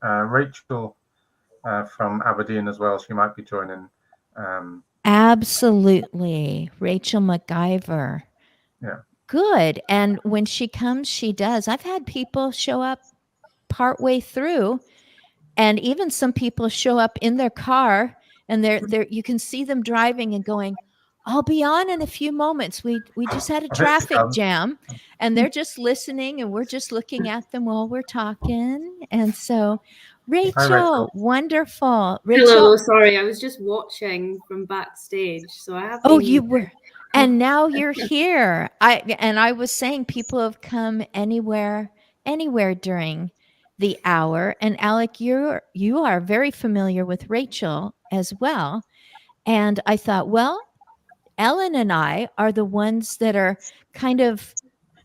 Rachel from Aberdeen as well. She might be joining. Absolutely. Rachel MacGyver. Yeah. Good. And when she comes, she does. I've had people show up partway through, and even some people show up in their car, and they're you can see them driving and going, I'll be on in a few moments. We just had a traffic jam, and they're just listening, and we're just looking at them while we're talking. And so Rachel, wonderful. Rachel. Hello, sorry, I was just watching from backstage. So I have Oh, been. you were. And now you're here. I was saying people have come anywhere during the hour. And Alec, you are very familiar with Rachel as well. And I thought, well, Ellen and I are the ones that are kind of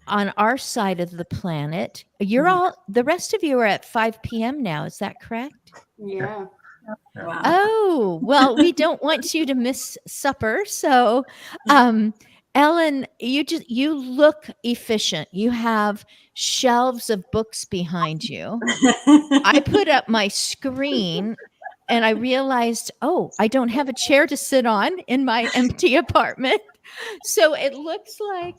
on our side of the planet. You're all, the rest of you are at 5 p.m. now. Is that correct? Yeah. Wow. Oh, well, we don't want you to miss supper. So, Ellen, you look efficient. You have shelves of books behind you. I put up my screen and I realized, oh, I don't have a chair to sit on in my empty apartment. So it looks like,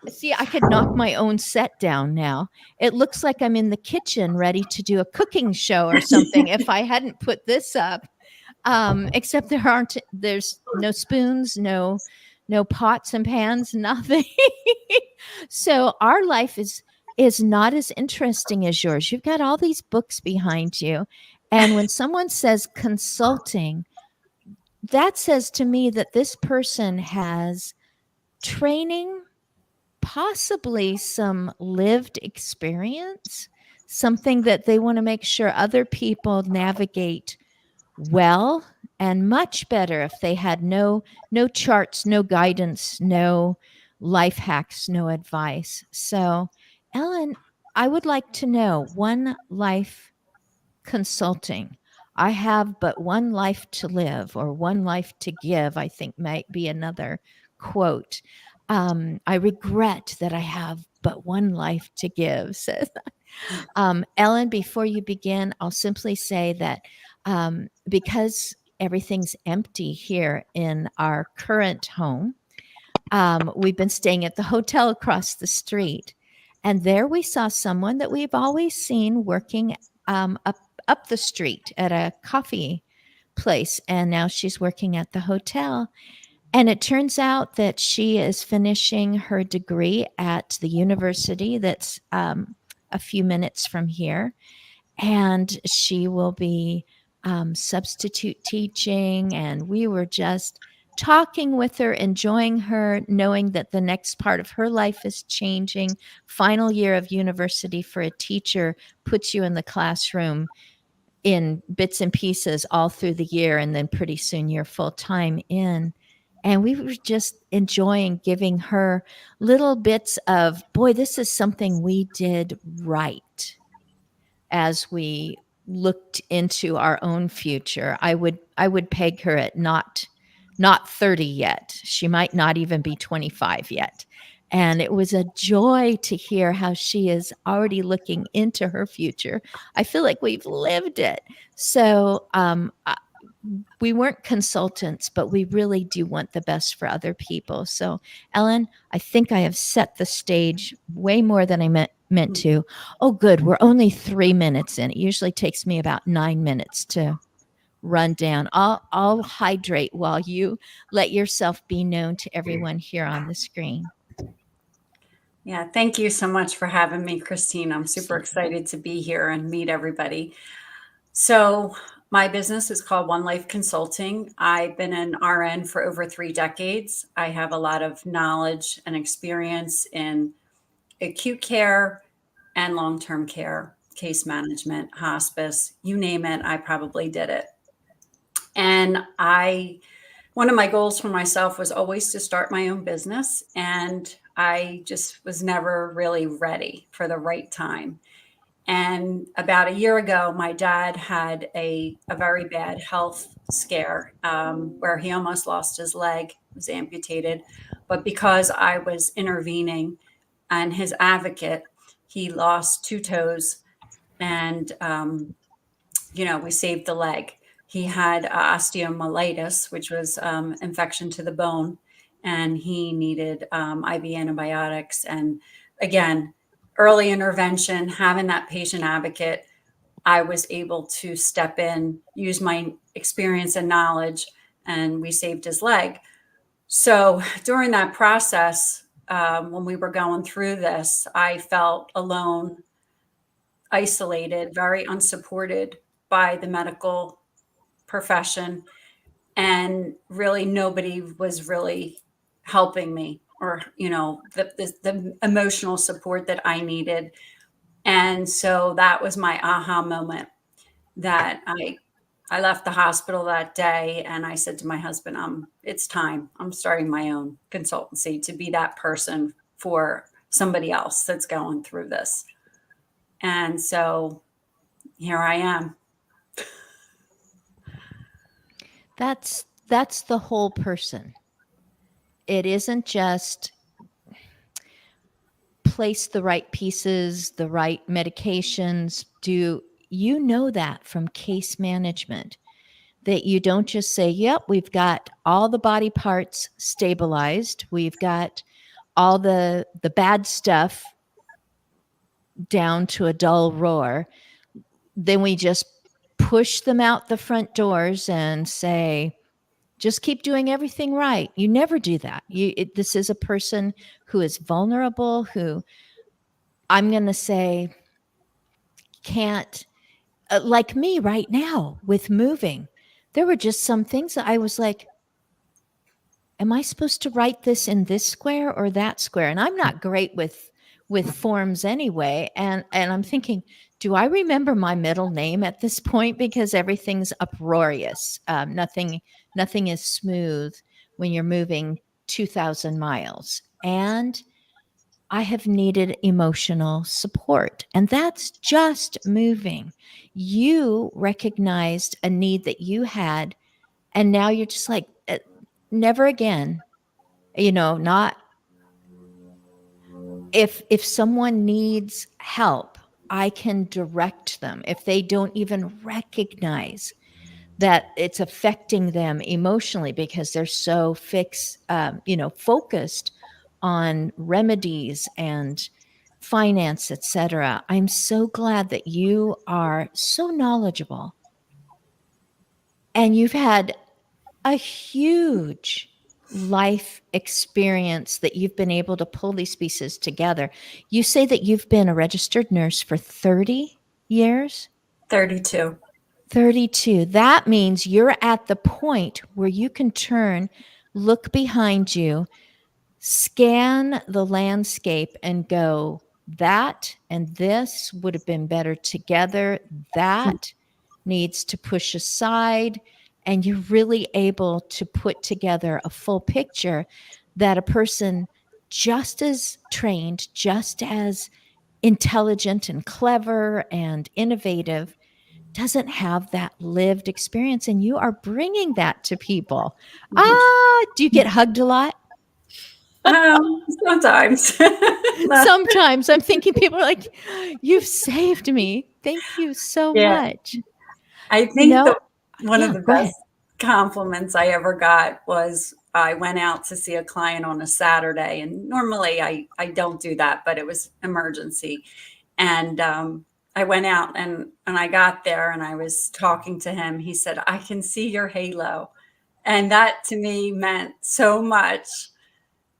see, I could knock my own set down now. It looks like I'm in the kitchen ready to do a cooking show or something if I hadn't put this up. Except there's no spoons, no pots and pans, nothing. So our life is not as interesting as yours. You've got all these books behind you. And when someone says consulting, that says to me that this person has training, possibly some lived experience, something that they want to make sure other people navigate well and much better if they had no charts, no guidance, no life hacks, no advice. So, Ellen, I would like to know One Life Consulting. I have but one life to live, or one life to give, I think might be another quote. I regret that I have but one life to give, says Ellen, before you begin, I'll simply say that because everything's empty here in our current home, we've been staying at the hotel across the street. And there we saw someone that we've always seen working up the street at a coffee place. And now she's working at the hotel. And it turns out that she is finishing her degree at the university that's a few minutes from here. And she will be substitute teaching. And we were just talking with her, enjoying her, knowing that the next part of her life is changing. Final year of university for a teacher puts you in the classroom in bits and pieces all through the year. And then pretty soon you're full time in. And we were just enjoying giving her little bits of, boy, this is something we did right as we looked into our own future. I would peg her at not 30 yet. She might not even be 25 yet. And it was a joy to hear how she is already looking into her future. I feel like we've lived it. So we weren't consultants, but we really do want the best for other people. So, Ellen, I think I have set the stage way more than I meant to. Oh, good. We're only 3 minutes in. It usually takes me about 9 minutes to run down. I'll hydrate while you let yourself be known to everyone here on the screen. Yeah, thank you so much for having me, Christine. I'm super excited to be here and meet everybody. So my business is called One Life Consulting. I've been an RN for over 3 decades. I have a lot of knowledge and experience in acute care and long-term care, case management, hospice, you name it, I probably did it. And one of my goals for myself was always to start my own business. And I just was never really ready for the right time. And about a year ago, my dad had a very bad health scare where he almost lost his leg, was amputated. But because I was intervening and his advocate, he lost 2 toes And, we saved the leg. He had osteomyelitis, which was infection to the bone, and he needed IV antibiotics. And again, early intervention, having that patient advocate, I was able to step in, use my experience and knowledge, and we saved his leg. So during that process, when we were going through this, I felt alone, isolated, very unsupported by the medical profession. And really nobody was really helping me, or, the emotional support that I needed. And so that was my aha moment, that I left the hospital that day and I said to my husband, it's time. I'm starting my own consultancy to be that person for somebody else that's going through this. And so here I am. That's the whole person. It isn't just place the right pieces, the right medications. You know that from case management, that you don't just say, yep, we've got all the body parts stabilized. We've got all the bad stuff down to a dull roar. Then we just push them out the front doors and say, just keep doing everything right. You never do that. This is a person who is vulnerable, who I'm going to say can't, like me right now with moving. There were just some things that I was like, am I supposed to write this in this square or that square? And I'm not great with forms anyway. And I'm thinking, do I remember my middle name at this point? Because everything's uproarious. Nothing is smooth when you're moving 2,000 miles. And I have needed emotional support. And that's just moving. You recognized a need that you had. And now you're just like, never again, not if someone needs help, I can direct them. If they don't even recognize that it's affecting them emotionally because they're so focused on remedies and finance, etc. I'm so glad that you are so knowledgeable and you've had a huge life experience that you've been able to pull these pieces together. You say that you've been a registered nurse for 30 years? 32. 32. That means you're at the point where you can turn, look behind you, scan the landscape and go, that and this would have been better together. That needs to push aside. And you're really able to put together a full picture that a person just as trained, just as intelligent and clever and innovative doesn't have that lived experience. And you are bringing that to people. Do you get hugged a lot? Sometimes. Sometimes I'm thinking people are like, you've saved me. Thank you so much. I think one of the go ahead. best compliments I ever got was I went out to see a client on a Saturday, and normally I don't do that, but it was emergency. And I went out and I got there and I was talking to him. He said, I can see your halo. And that to me meant so much.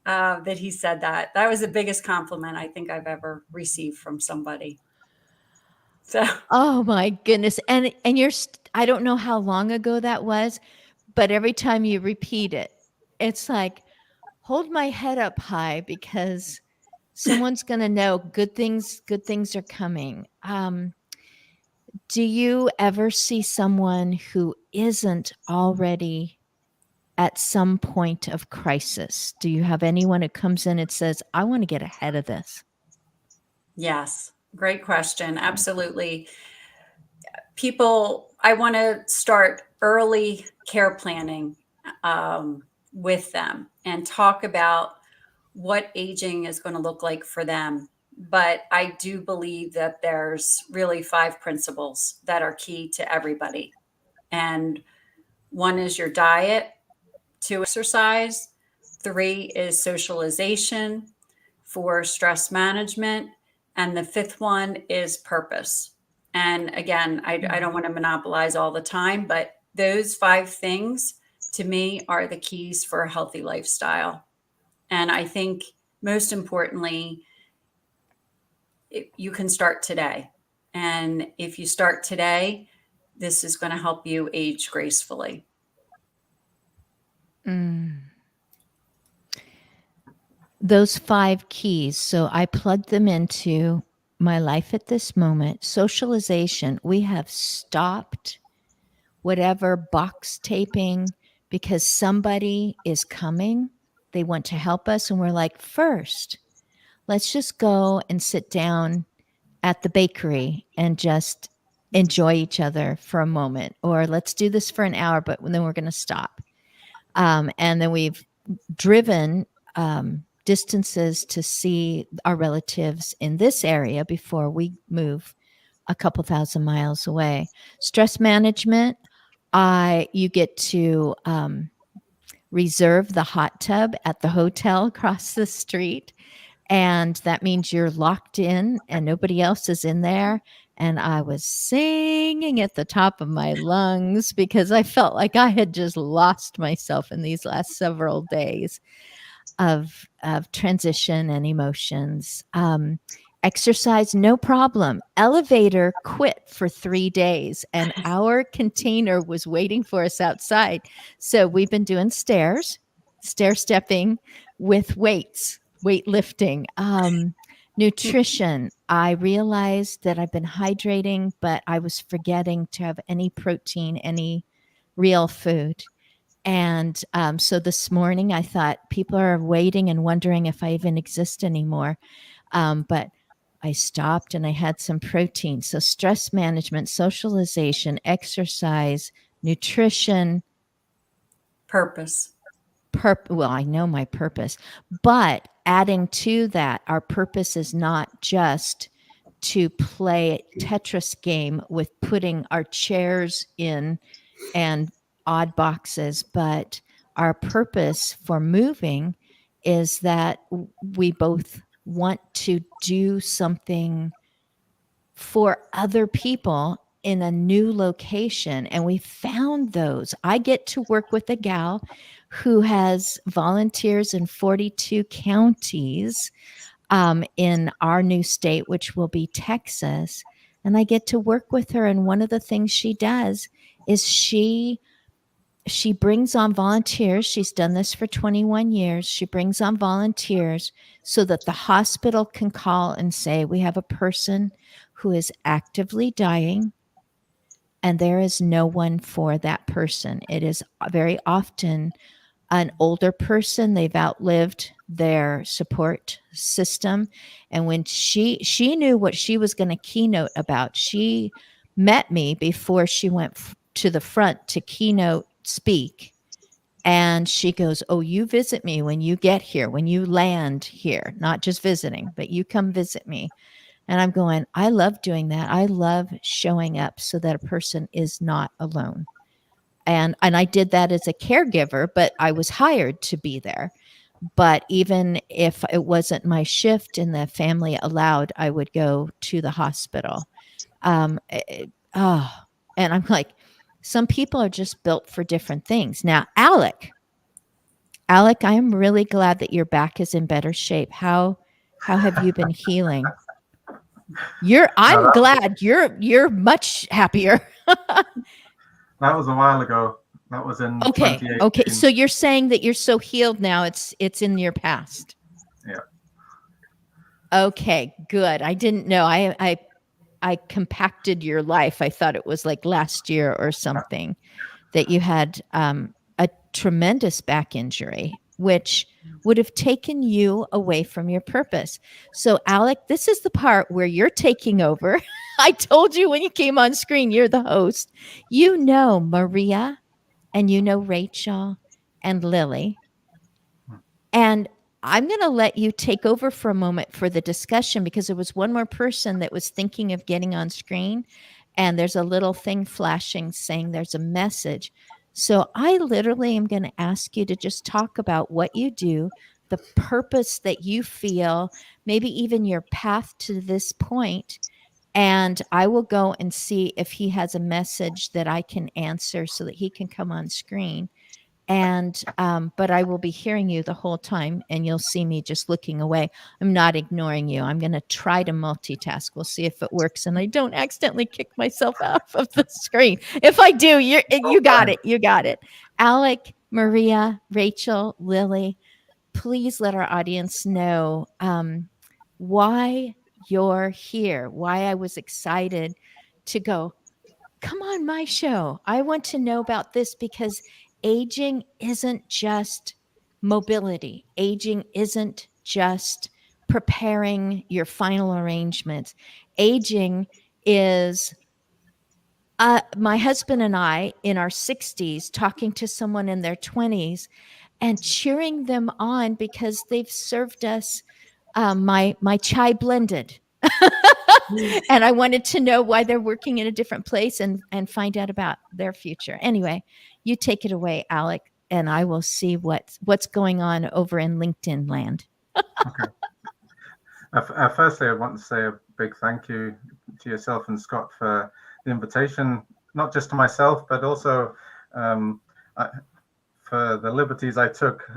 That he said that. That was the biggest compliment I think I've ever received from somebody. So, oh my goodness. And I don't know how long ago that was, but every time you repeat it, it's like, hold my head up high because someone's going to know good things are coming. Do you ever see someone who isn't already at some point of crisis? Do you have anyone who comes in and says, I want to get ahead of this? Yes. Great question. Absolutely. I want to start early care planning with them and talk about what aging is going to look like for them. but I do believe that there's really 5 principles that are key to everybody. And one is your diet, 2, exercise, 3 is socialization, 4, stress management, and the 5th one is purpose. And again, I don't want to monopolize all the time, but those 5 things to me are the keys for a healthy lifestyle. And I think most importantly, you can start today. And if you start today, this is going to help you age gracefully. Those 5 keys. So I plugged them into my life at this moment. Socialization. We have stopped whatever box taping because somebody is coming. They want to help us. And we're like, first, let's just go and sit down at the bakery and just enjoy each other for a moment. Or let's do this for an hour, but then we're going to stop. And then we've driven distances to see our relatives in this area before we move a couple thousand miles away. Stress management, you get to reserve the hot tub at the hotel across the street. And that means you're locked in and nobody else is in there. And I was singing at the top of my lungs because I felt like I had just lost myself in these last several days of transition and emotions. Exercise, no problem. Elevator quit for 3 days and our container was waiting for us outside. So we've been doing stair stepping with weightlifting. Nutrition. I realized that I've been hydrating, but I was forgetting to have any protein, any real food. And so this morning I thought people are waiting and wondering if I even exist anymore. But I stopped and I had some protein. So stress management, socialization, exercise, nutrition, Purpose. Well, I know my purpose, but adding to that, our purpose is not just to play Tetris game with putting our chairs in and odd boxes, but our purpose for moving is that we both want to do something for other people in a new location. And we found those. I get to work with a gal who has volunteers in 42 counties in our new state, which will be Texas. And I get to work with her. And one of the things she does is she brings on volunteers. She's done this for 21 years. She brings on volunteers so that the hospital can call and say, we have a person who is actively dying and there is no one for that person. It is very often an older person. They've outlived their support system. And when she knew what she was going to keynote about, she met me before she went to the front to keynote speak. And she goes, oh, you visit me when you get here, when you land here, not just visiting, but you come visit me. And I'm going, I love doing that. I love showing up so that a person is not alone. And I did that as a caregiver, but I was hired to be there. But even if it wasn't my shift and the family allowed, I would go to the hospital. And I'm like, some people are just built for different things. Now, Alec, I am really glad that your back is in better shape. How have you been healing? I'm glad you're much happier. That was a while ago. That was in 2018. Okay. So you're saying that you're so healed now, it's in your past. Yeah. Okay, good. I didn't know. I compacted your life. I thought it was like last year or something that you had a tremendous back injury, which would have taken you away from your purpose. So, Alec, this is the part where you're taking over. I told you when you came on screen, you're the host. You know Maria and you know Rachel and Lily. And I'm going to let you take over for a moment for the discussion, because there was one more person that was thinking of getting on screen, and there's a little thing flashing saying there's a message. So I literally am going to ask you to just talk about what you do, the purpose that you feel, maybe even your path to this point. And I will go and see if he has a message that I can answer so that he can come on screen. And but I will be hearing you the whole time, and you'll see me just looking away. I'm not ignoring you. I'm going to try to multitask. We'll see if it works, and I don't accidentally kick myself off of the screen. If I do, you got it. You got it. Alec, Maria, Rachel, Lily, please let our audience know why you're here, why I was excited to go, come on my show. I want to know about this, because aging isn't just mobility. Aging isn't just preparing your final arrangements. Aging is my husband and I in our 60s talking to someone in their 20s and cheering them on because they've served us my chai blended. And I wanted to know why they're working in a different place and find out about their future. Anyway, you take it away, Alec, and I will see what's going on over in LinkedIn land. Okay. Firstly, I want to say a big thank you to yourself and Scott for the invitation, not just to myself, but also for the liberties I took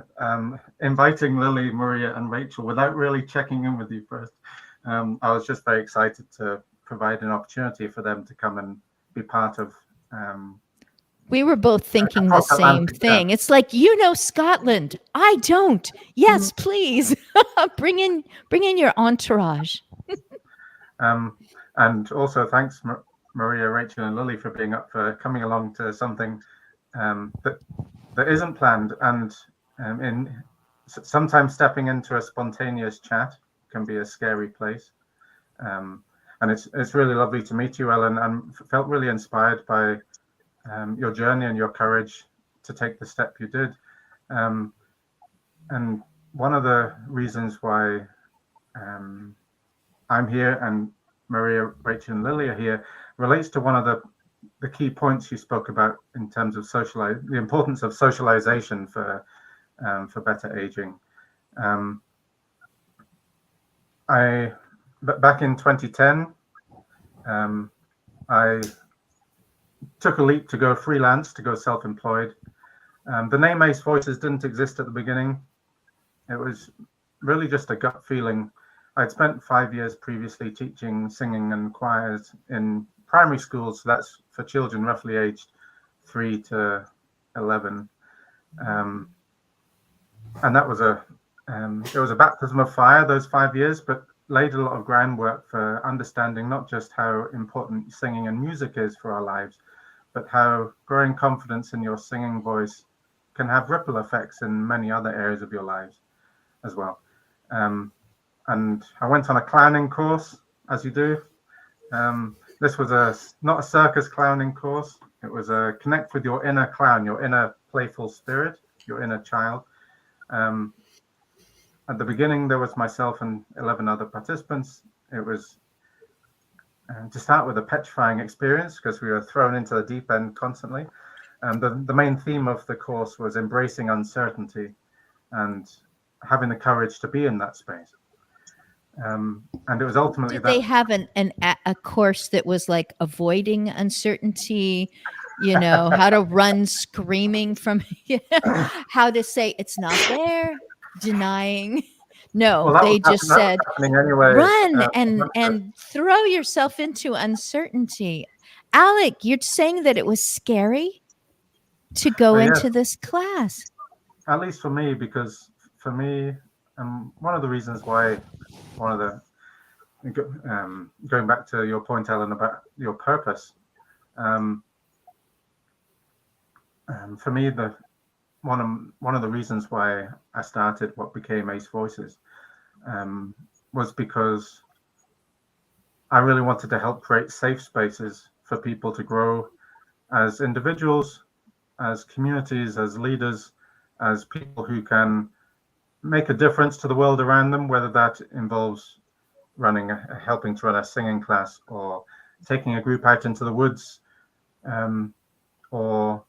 inviting Lily, Maria, and Rachel without really checking in with you first. I was just very excited to provide an opportunity for them to come and be part of. We were both thinking the same thing. It's like, Scotland. I don't. Yes, please. bring in your entourage. And also thanks, Maria, Rachel, and Lily, for being up for coming along to something that isn't planned, and sometimes stepping into a spontaneous chat can be a scary place. And it's really lovely to meet you, Ellen, and felt really inspired by your journey and your courage to take the step you did. And one of the reasons why I'm here and Maria, Rachel, and Lily are here relates to one of the key points you spoke about in terms of the importance of socialization for better aging. Back in 2010, I took a leap to go freelance, to go self-employed. The name Ace Voices didn't exist at the beginning. It was really just a gut feeling. I'd spent 5 years previously teaching singing and choirs in primary schools, so that's for children roughly aged 3 to 11. And that was it was a baptism of fire, those 5 years, but laid a lot of groundwork for understanding not just how important singing and music is for our lives, but how growing confidence in your singing voice can have ripple effects in many other areas of your lives as well. And I went on a clowning course, as you do. This was not a circus clowning course. It was a connect with your inner clown, your inner playful spirit, your inner child. At the beginning, there was myself and 11 other participants. It was to start with a petrifying experience because we were thrown into the deep end constantly. The main theme of the course was embracing uncertainty and having the courage to be in that space. And it was ultimately Did they have a course that was like avoiding uncertainty, how to run screaming from, how to say it's not there, denying? No, well, they just said anyway. Run and throw yourself into uncertainty. Alec, you're saying that it was scary to go into this class. At least for me, because for me, one of the reasons why, going back to your point, Ellen, about your purpose, for me, one of the reasons why I started what became Ace Voices was because I really wanted to help create safe spaces for people to grow as individuals, as communities, as leaders, as people who can make a difference to the world around them, whether that involves helping to run a singing class, or taking a group out into the woods, or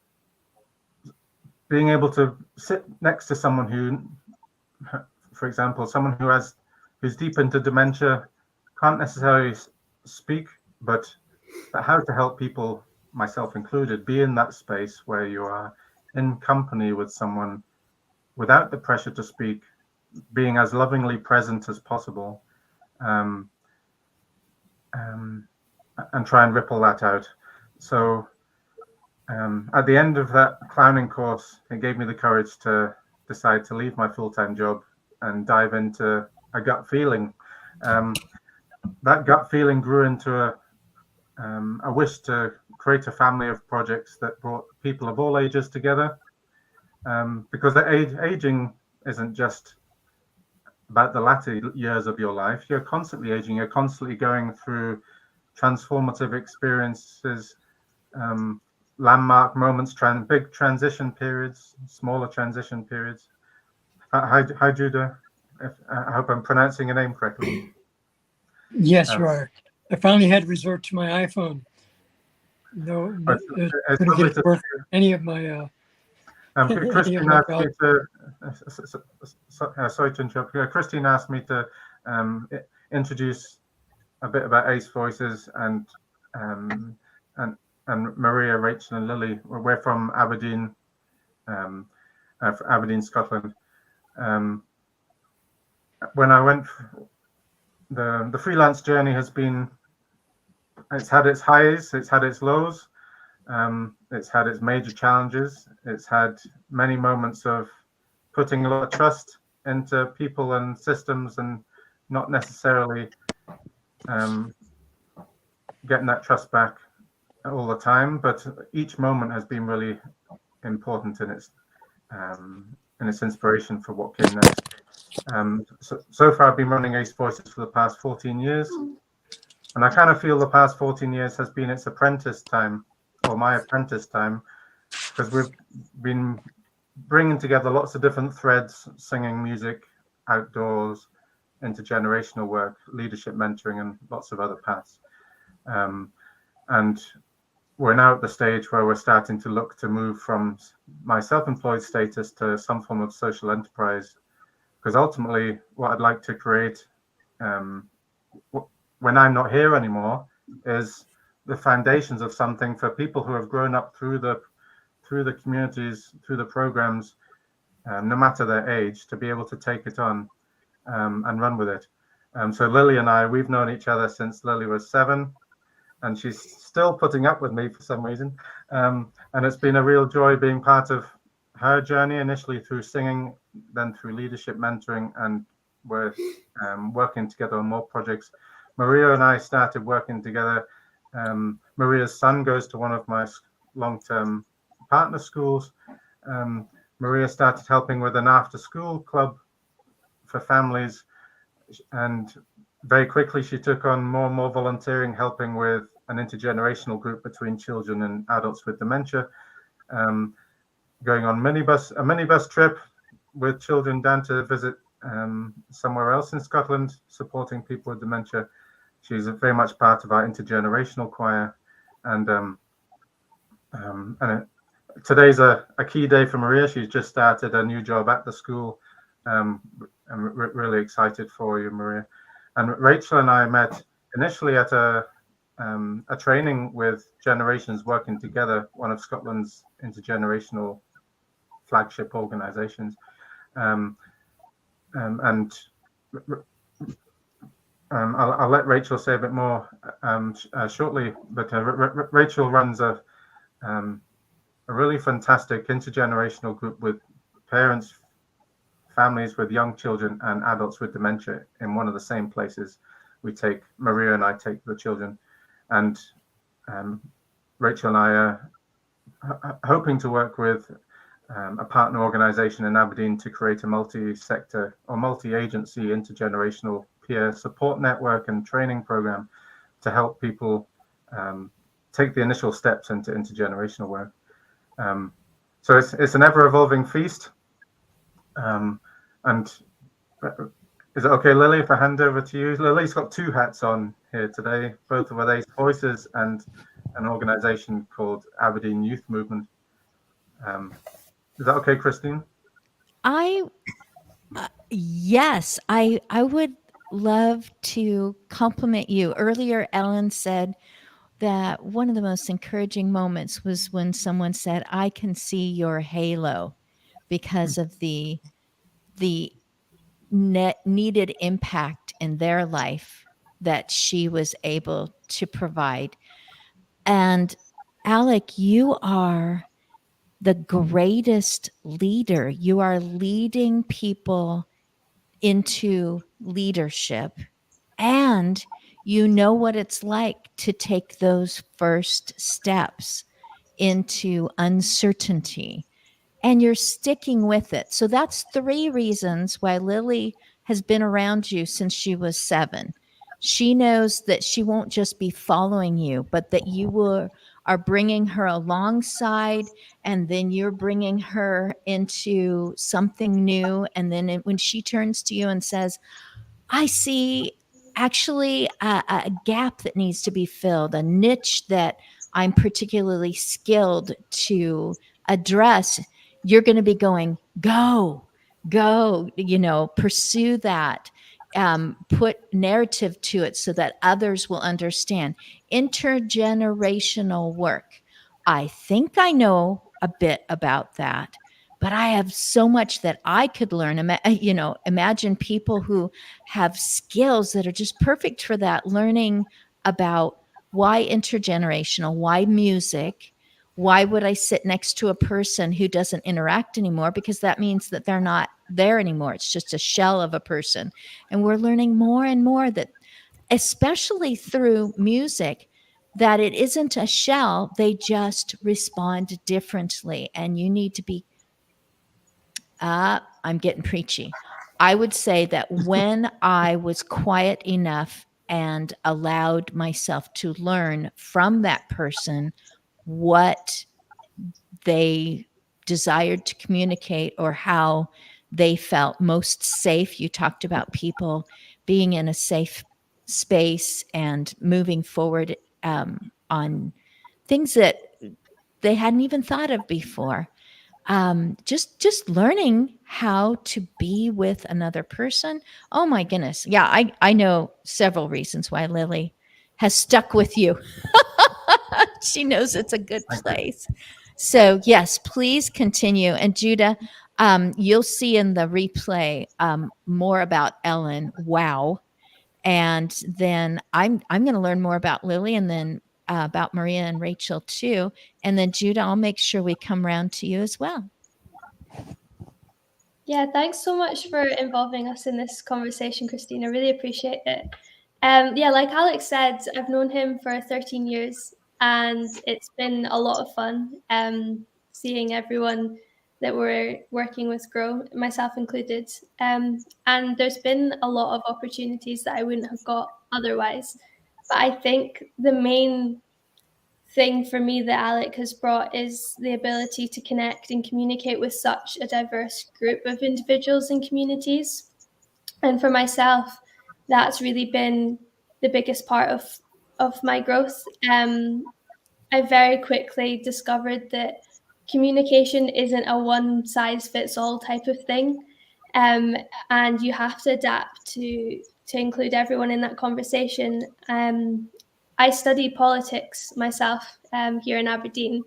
being able to sit next to someone who, for example, someone who's deep into dementia, can't necessarily speak, but how to help people, myself included, be in that space where you are in company with someone without the pressure to speak, being as lovingly present as possible, and try and ripple that out. So at the end of that clowning course, it gave me the courage to decide to leave my full-time job and dive into a gut feeling. That gut feeling grew into a wish to create a family of projects that brought people of all ages together. Because aging isn't just about the latter years of your life. You're constantly aging. You're constantly going through transformative experiences, landmark moments, big transition periods, smaller transition periods. Hi, Judah. I hope I'm pronouncing your name correctly. Yes, you are. I finally had to resort to my iPhone. No, couldn't get it to work any of my. Christine asked me to. Sorry to interrupt. Christine asked me to introduce a bit about Ace Voices and Maria, Rachel, and Lily. We're from Aberdeen, Aberdeen, Scotland. When I went, the freelance journey has been. It's had its highs, it's had its lows, it's had its major challenges. It's had many moments of putting a lot of trust into people and systems, and not necessarily getting that trust back all the time. But each moment has been really important in its inspiration for what came next. So far, I've been running Ace Voices for the past 14 years. And I kind of feel the past 14 years has been its apprentice time, or my apprentice time, because we've been bringing together lots of different threads, singing, music, outdoors, intergenerational work, leadership mentoring, and lots of other paths. And we're now at the stage where we're starting to look to move from my self-employed status to some form of social enterprise, because ultimately what I'd like to create when I'm not here anymore is the foundations of something for people who have grown up through the communities, through the programs, no matter their age, to be able to take it on and run with it. So Lily and I, we've known each other since Lily was 7, and she's still putting up with me for some reason. And it's been a real joy being part of her journey, initially through singing, then through leadership mentoring, and we're working together on more projects. Maria and I started working together. Maria's son goes to one of my long-term partner schools. Maria started helping with an after-school club for families, and very quickly she took on more and more volunteering, helping with an intergenerational group between children and adults with dementia, going on a minibus trip with children down to visit somewhere else in Scotland, supporting people with dementia. She's very much part of our intergenerational choir, and today's a key day for Maria. She's just started a new job at the school. I'm really excited for you, Maria. And Rachel and I met initially at a training with Generations Working Together, one of Scotland's intergenerational flagship organisations, I'll let Rachel say a bit more shortly, but Rachel runs a really fantastic intergenerational group with parents, families with young children, and adults with dementia in one of the same places. Maria and I take the children, and Rachel and I are hoping to work with a partner organisation in Aberdeen to create a multi-sector or multi-agency intergenerational peer support network and training program to help people take the initial steps into intergenerational work. So it's an ever-evolving feast. And is it okay, Lily, if I hand over to you? Lily's got two hats on here today, both with Ace Voices and an organization called Aberdeen Youth Movement. Is that okay, Christine? Yes, I would love to compliment you. Earlier, Ellen said that one of the most encouraging moments was when someone said, "I can see your halo," because of the needed impact in their life that she was able to provide. And Alec, you are the greatest leader. You are leading people into leadership, and you know what it's like to take those first steps into uncertainty, and you're sticking with it. So that's 3 reasons why Lily has been around you since she was 7. She knows that she won't just be following you, but that you are bringing her alongside, and then you're bringing her into something new. And then when she turns to you and says, I see actually a gap that needs to be filled, a niche that I'm particularly skilled to address, you're going to be going, go, pursue that, put narrative to it so that others will understand. Intergenerational work. I think I know a bit about that, but I have so much that I could learn. Imagine people who have skills that are just perfect for that, learning about why intergenerational, why music, why would I sit next to a person who doesn't interact anymore? Because that means that they're not there anymore. It's just a shell of a person. And we're learning more and more that, especially through music, that it isn't a shell. They just respond differently. And you need to be I'm getting preachy. I would say that when I was quiet enough and allowed myself to learn from that person what they desired to communicate or how they felt most safe. You talked about people being in a safe space and moving forward on things that they hadn't even thought of before. Just learning how to be with another person. Oh my goodness. Yeah, I know several reasons why Lily has stuck with you. She knows it's a good place. So yes, please continue. And Judah, you'll see in the replay more about Ellen. Wow. And then I'm going to learn more about Lily, and then about Maria and Rachel too. And then Judah, I'll make sure we come around to you as well. Yeah, thanks so much for involving us in this conversation, Christine. I really appreciate it. Yeah, like Alex said, I've known him for 13 years, and it's been a lot of fun seeing everyone that we're working with grow, myself included. And there's been a lot of opportunities that I wouldn't have got otherwise. But I think the main thing for me that Alec has brought is the ability to connect and communicate with such a diverse group of individuals and communities. And for myself, that's really been the biggest part of my growth. I very quickly discovered that communication isn't a one size fits all type of thing. And you have to adapt to include everyone in that conversation. I study politics myself here in Aberdeen,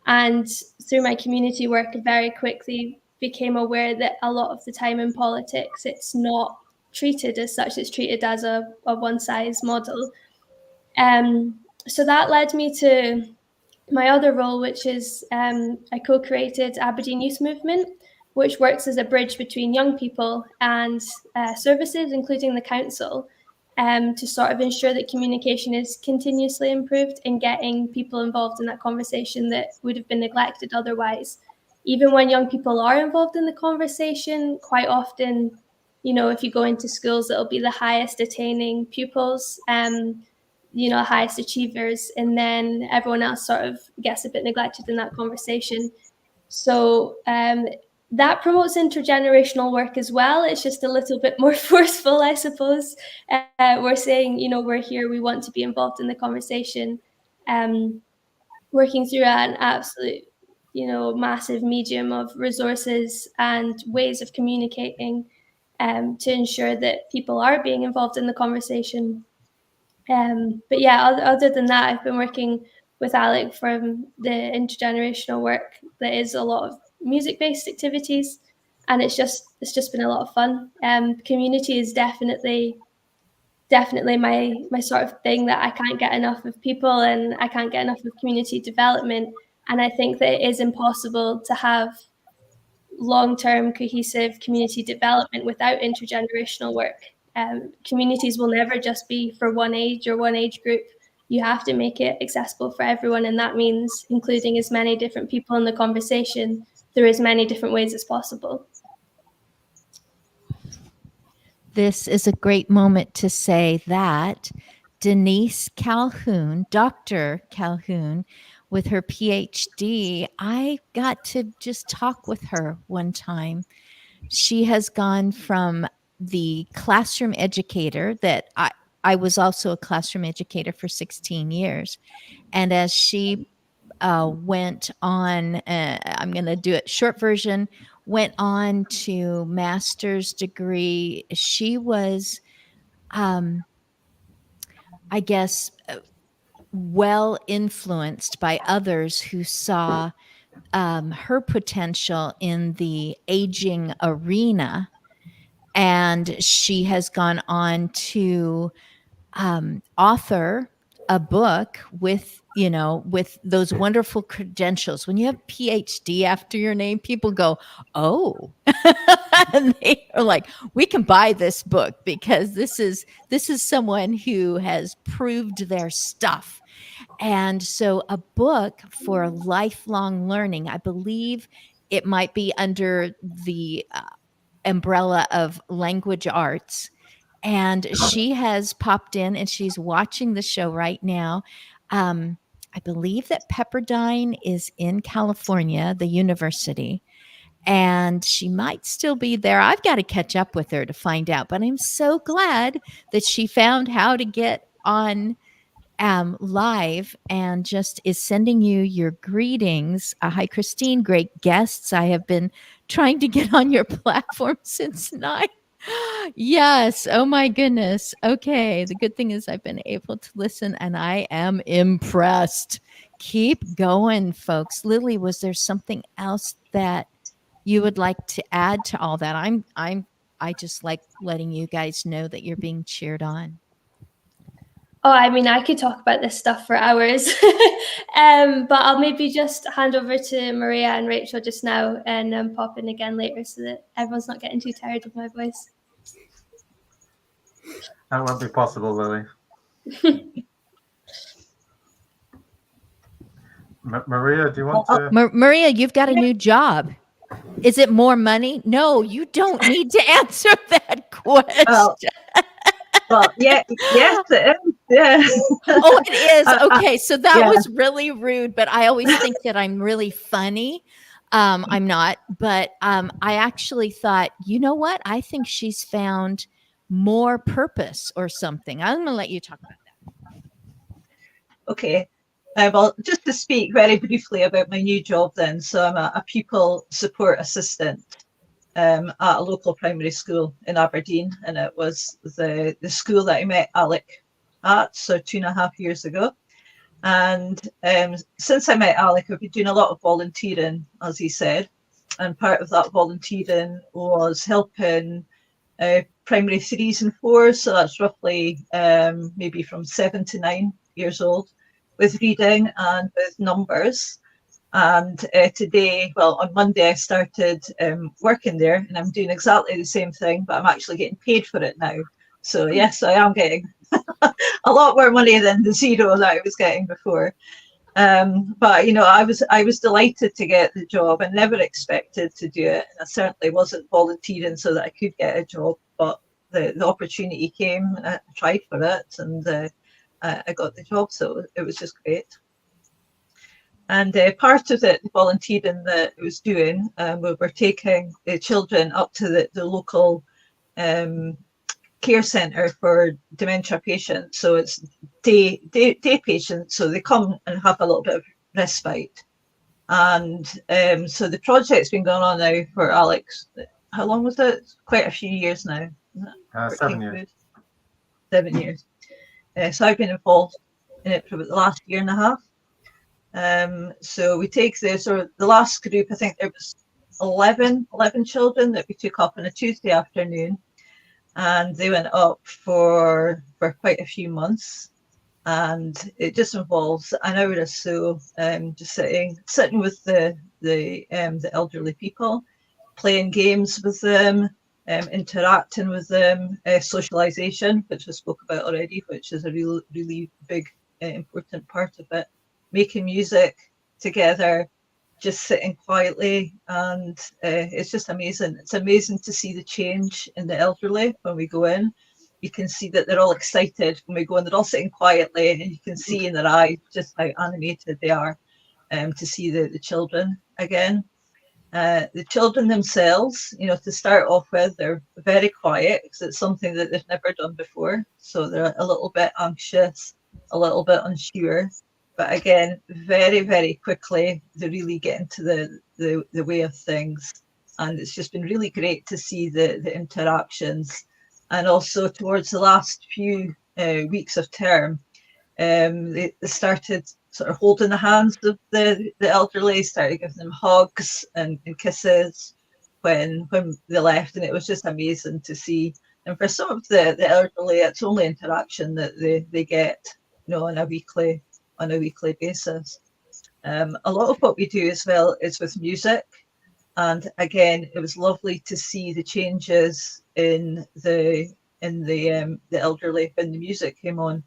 and through my community work, I very quickly became aware that a lot of the time in politics, it's not treated as such. It's treated as a one-size model. So that led me to my other role, which is I co-created Aberdeen Youth Movement, which works as a bridge between young people and services, including the council, to sort of ensure that communication is continuously improved and getting people involved in that conversation that would have been neglected otherwise. Even when young people are involved in the conversation, quite often, if you go into schools, it'll be the highest attaining pupils, highest achievers, and then everyone else sort of gets a bit neglected in that conversation. So that promotes intergenerational work as well. It's just a little bit more forceful, I suppose. We're saying, you know, we're here, we want to be involved in the conversation, working through an absolute, you know, massive medium of resources and ways of communicating to ensure that people are being involved in the conversation. But yeah, other than that, I've been working with Alec from the intergenerational work that is a lot of music-based activities, and it's just been a lot of fun. Community is definitely my sort of thing that I can't get enough of people, and I can't get enough of community development. And I think that it is impossible to have long-term cohesive community development without intergenerational work. Communities will never just be for one age or one age group. You have to make it accessible for everyone, and that means including as many different people in the conversation through as many different ways as possible. This is a great moment to say that Denise Calhoun, Dr. Calhoun, with her PhD, I got to just talk with her one time. She has gone from the classroom educator that I was also a classroom educator for 16 years. And as she went on, I'm going to do it short version, went on to master's degree. She was, I guess, well influenced by others who saw her potential in the aging arena. And she has gone on to author a book with, you know, with those wonderful credentials. When you have PhD after your name, people go, oh, and they are like, we can buy this book because this is someone who has proved their stuff. And so a book for lifelong learning, I believe it might be under the umbrella of language arts. And she has popped in and she's watching the show right now. I believe that Pepperdine is in California, the university, and she might still be there. I've got to catch up with her to find out, but I'm so glad that she found how to get on live and just is sending you your greetings. Hi, Christine. Great guests. I have been trying to get on your platform since 9. Yes. Oh my goodness. Okay. The good thing is I've been able to listen and I am impressed. Keep going, folks. Lily, was there something else that you would like to add to all that? I just like letting you guys know that you're being cheered on. Oh, I mean, I could talk about this stuff for hours, but I'll maybe just hand over to Maria and Rachel just now and pop in again later so that everyone's not getting too tired of my voice. That won't be possible, Lily. Maria, do you want to? Maria, you've got a new job. Is it more money? No, you don't need to answer that question. Well, yes, it is. Yeah. Oh, it is. Okay, so that was really rude, but I always think that I'm really funny. I'm not, but I actually thought, you know what? I think she's found more purpose or something. I'm going to let you talk about that. Okay. Well, just to speak very briefly about my new job then. So I'm a pupil support assistant at a local primary school in Aberdeen. And it was the school that I met Alec at, so 2.5 years ago. And since I met Alec, I've been doing a lot of volunteering, as he said. And part of that volunteering was helping primary 3s and 4s. So that's roughly maybe from 7 to 9 years old, with reading and with numbers. And today, well, on Monday, I started working there, and I'm doing exactly the same thing, but I'm actually getting paid for it now. So yes, I am getting a lot more money than the zero that I was getting before. But you know, I was delighted to get the job. I never expected to do it, and I certainly wasn't volunteering so that I could get a job. But the opportunity came, and I tried for it, and I got the job. So it was just great. And part of it, the volunteering that I was doing, we were taking the children up to the local care centre for dementia patients. So it's day patients. So they come and have a little bit of respite. And so the project's been going on now for Alex. How long was it? Quite a few years now. 7 years. 7 years. So I've been involved in it for about the last year and a half. So we take the last group, I think there was 11 children that we took up on a Tuesday afternoon, and they went up for quite a few months. And it just involves an hour or so just sitting with the elderly people, playing games with them, interacting with them, socialization, which I spoke about already, which is a really big important part of it. Making music together, just sitting quietly, and it's just amazing. It's amazing to see the change in the elderly when we go in. You can see that they're all excited when we go in. They're all sitting quietly, and you can see in their eyes just how animated they are to see the children again. The children themselves, to start off with, they're very quiet because it's something that they've never done before. So they're a little bit anxious, a little bit unsure. But again, very, very quickly, they really get into the way of things. And it's just been really great to see the interactions. And also towards the last few weeks of term, they started sort of holding the hands of the elderly, started giving them hugs and kisses when they left. And it was just amazing to see. And for some of the elderly, it's only interaction that they get, on a weekly basis. A lot of what we do as well is with music. And again, it was lovely to see the changes in the elderly when the music came on.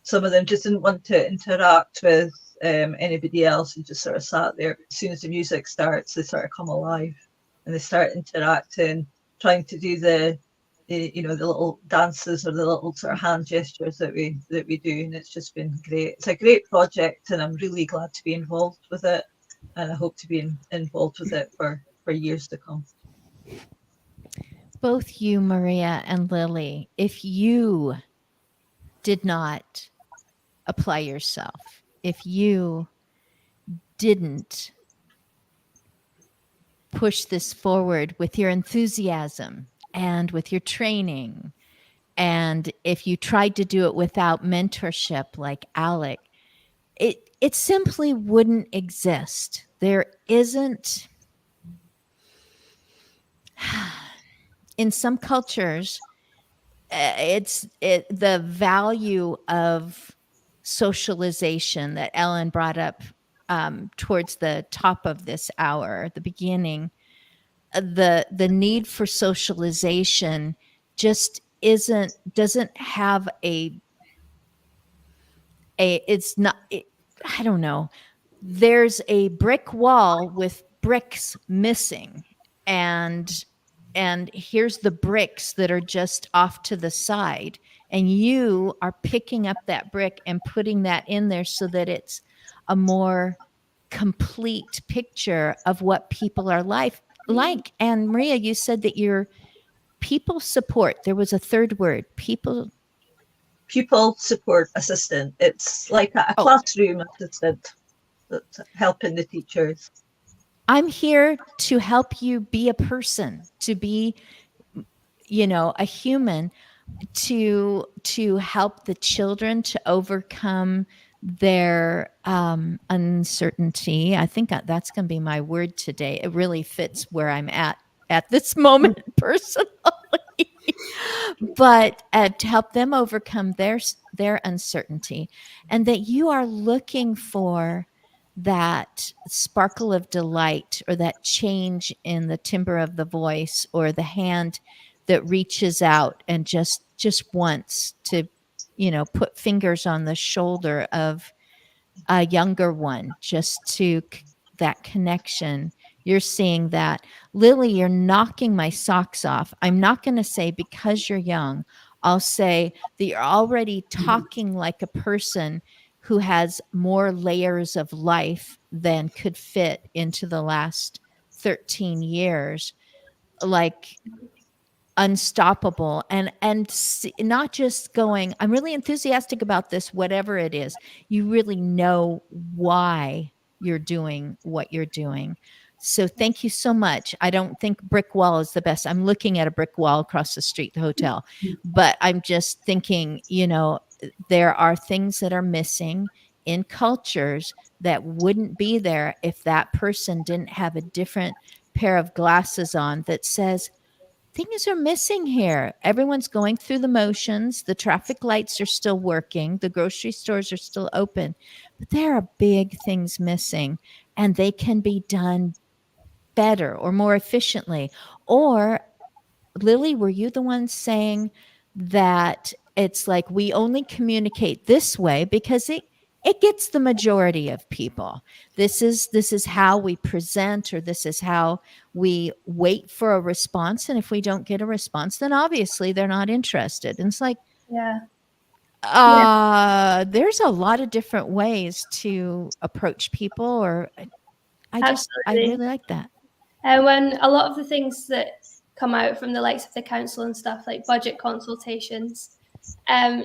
Some of them just didn't want to interact with anybody else and just sort of sat there. As soon as the music starts, they sort of come alive and they start interacting, trying to do the little dances or the little sort of hand gestures that we do, and it's just been great. It's a great project, and I'm really glad to be involved with it, and I hope to be involved with it for years to come. Both you, Maria, and Lily, if you did not apply yourself, if you didn't push this forward with your enthusiasm and with your training, and if you tried to do it without mentorship like Alec, it simply wouldn't exist. There isn't, in some cultures, the value of socialization that Ellen brought up towards the top of this hour, at the beginning. The need for socialization just doesn't have it's not, I don't know. There's a brick wall with bricks missing, and here's the bricks that are just off to the side, and you are picking up that brick and putting that in there so that it's a more complete picture of what people are like. And Maria, you said that your people support, there was a third word, pupil support assistant. It's like a classroom assistant that's helping the teachers. I'm here to help you be a person, to be, a human, to help the children to overcome their uncertainty. I think that's going to be my word today. It really fits where I'm at this moment personally. But to help them overcome their uncertainty, and that you are looking for that sparkle of delight, or that change in the timbre of the voice, or the hand that reaches out and just wants to, put fingers on the shoulder of a younger one, just to that connection. You're seeing that. Lily, you're knocking my socks off. I'm not going to say because you're young. I'll say that you're already talking like a person who has more layers of life than could fit into the last 13 years, like unstoppable. And not just going, I'm really enthusiastic about this, whatever it is, you really know why you're doing what you're doing. So thank you so much. I don't think brick wall is the best. I'm looking at a brick wall across the street, the hotel, but I'm just thinking, there are things that are missing in cultures that wouldn't be there if that person didn't have a different pair of glasses on that says, things are missing here. Everyone's going through the motions. The traffic lights are still working. The grocery stores are still open, but there are big things missing, and they can be done better or more efficiently. Or, Lily, were you the one saying that it's like we only communicate this way because it gets the majority of people? This is how we present, or this is how we wait for a response. And if we don't get a response, then obviously they're not interested. And it's like, Yeah. there's a lot of different ways to approach people, or I really like that. And when a lot of the things that come out from the likes of the council and stuff, like budget consultations,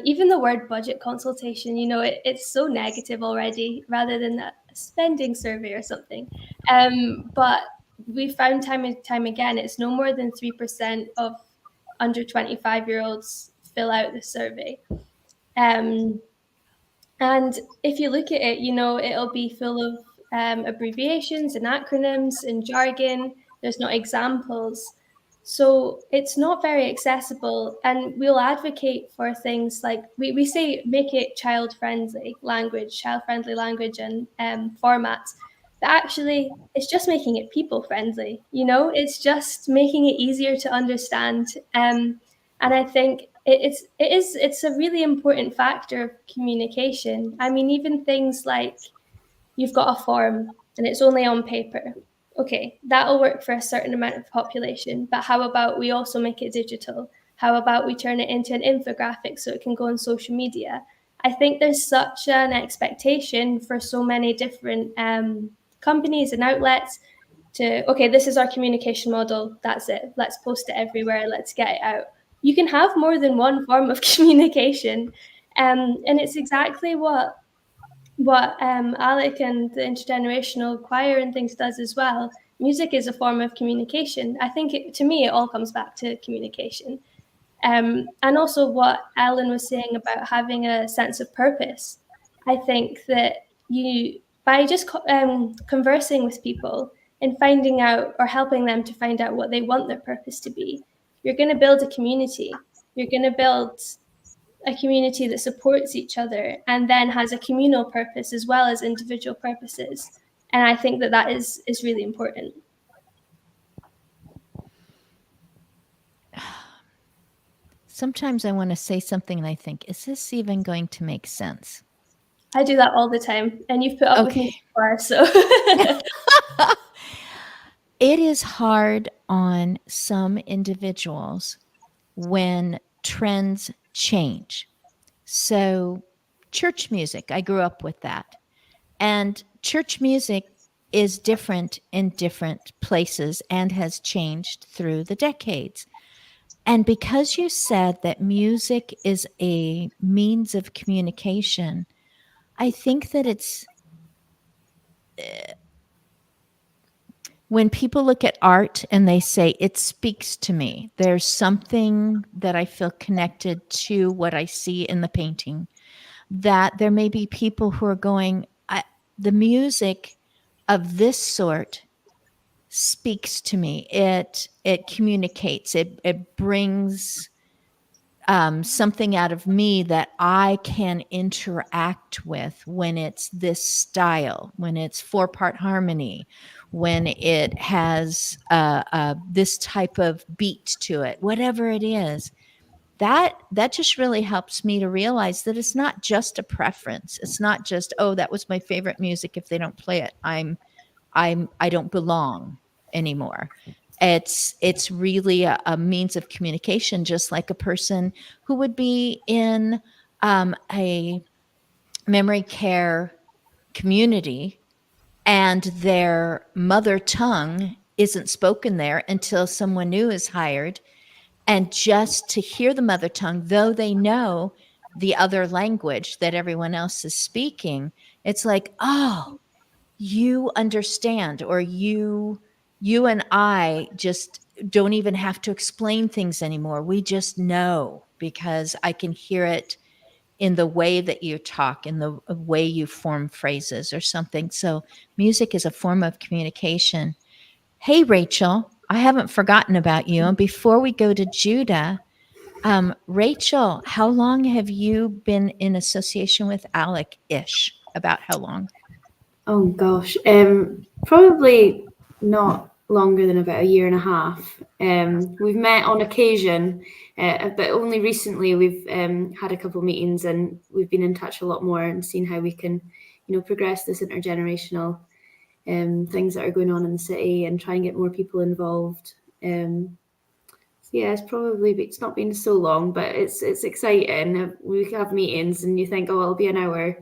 even the word budget consultation, it's so negative already, rather than a spending survey or something. But we found time and time again, it's no more than 3% of under 25-year-olds fill out the survey. And if you look at it, it'll be full of abbreviations and acronyms and jargon. There's no examples. So it's not very accessible. And we'll advocate for things like, we say, make it child-friendly language and formats. But actually, it's just making it people-friendly. It's just making it easier to understand. And I think it's a really important factor of communication. I mean, even things like, you've got a form and it's only on paper. Okay, that'll work for a certain amount of population, but how about we also make it digital? How about we turn it into an infographic so it can go on social media? I think there's such an expectation for so many different companies and outlets to, okay, this is our communication model, that's it, let's post it everywhere, let's get it out. You can have more than one form of communication, and it's exactly what Alec and the intergenerational choir and things does as well. Music is a form of communication. I think to me, it all comes back to communication. And also what Ellen was saying about having a sense of purpose. I think that by just conversing with people and finding out, or helping them to find out what they want their purpose to be, you're going to build a community. You're going to build a community that supports each other and then has a communal purpose as well as individual purposes. And I think that is really important. Sometimes I want to say something and I think, is this even going to make sense? I do that all the time, and you've put up with me before, so. It is hard on some individuals when trends change. So church music, I grew up with that. And church music is different in different places and has changed through the decades. And because you said that music is a means of communication, I think that it's when people look at art and they say, it speaks to me, there's something that I feel connected to what I see in the painting, that there may be people who are going, the music of this sort speaks to me. It communicates, it brings something out of me that I can interact with when it's this style, when it's 4-part harmony, when it has this type of beat to it, whatever it is. That just really helps me to realize that it's not just a preference. It's not just, oh, that was my favorite music. If they don't play it, I don't belong anymore. It's really a means of communication, just like a person who would be in a memory care community, and their mother tongue isn't spoken there until someone new is hired. And just to hear the mother tongue, though they know the other language that everyone else is speaking, it's like, oh, you understand, or you and I just don't even have to explain things anymore. We just know because I can hear it in the way that you talk, in the way you form phrases or something. So music is a form of communication. Hey, Rachel, I haven't forgotten about you. And before we go to Judah, Rachel, how long have you been in association with Alec-ish? About how long? Oh gosh, probably not longer than about a year and a half. We've met on occasion, but only recently we've had a couple of meetings, and we've been in touch a lot more and seen how we can, progress this intergenerational things that are going on in the city and try and get more people involved. So yeah, it's not been so long, but it's exciting. We have meetings, and you think, oh, it'll be an hour.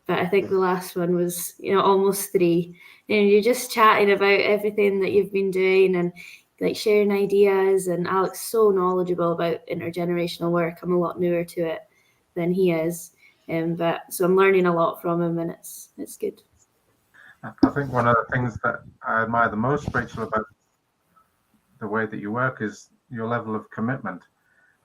But I think the last one was, almost 3. And you're just chatting about everything that you've been doing and like sharing ideas. And Alex so knowledgeable about intergenerational work. I'm a lot newer to it than he is. But so I'm learning a lot from him, and it's good. I think one of the things that I admire the most, Rachel, about the way that you work is your level of commitment.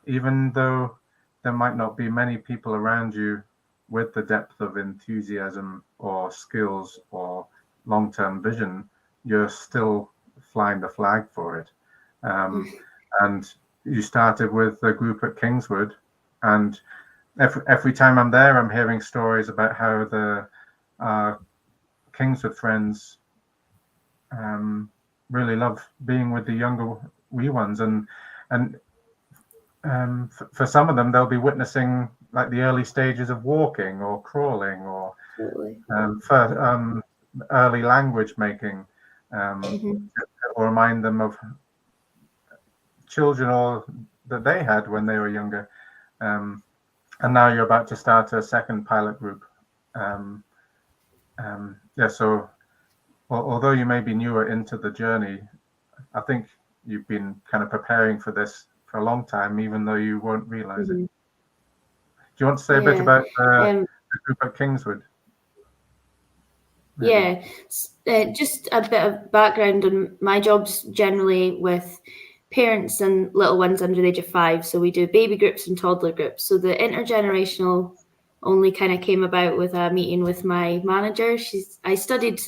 Even though there might not be many people around you with the depth of enthusiasm or skills or long-term vision, you're still flying the flag for it. And you started with a group at Kingswood, and every time I'm there, I'm hearing stories about how the Kingswood friends really love being with the younger wee ones, and for some of them, they'll be witnessing like the early stages of walking or crawling, or for early language making, or remind them of children or that they had when they were younger. And now you're about to start a second pilot group. So although you may be newer into the journey, I think you've been kind of preparing for this for a long time, even though you won't realize it. Do you want to say a bit about the group at Kingswood? Maybe? Yeah, just a bit of background on my job's generally with parents and little ones under the age of 5. So we do baby groups and toddler groups. So the intergenerational only kind of came about with a meeting with my manager. I studied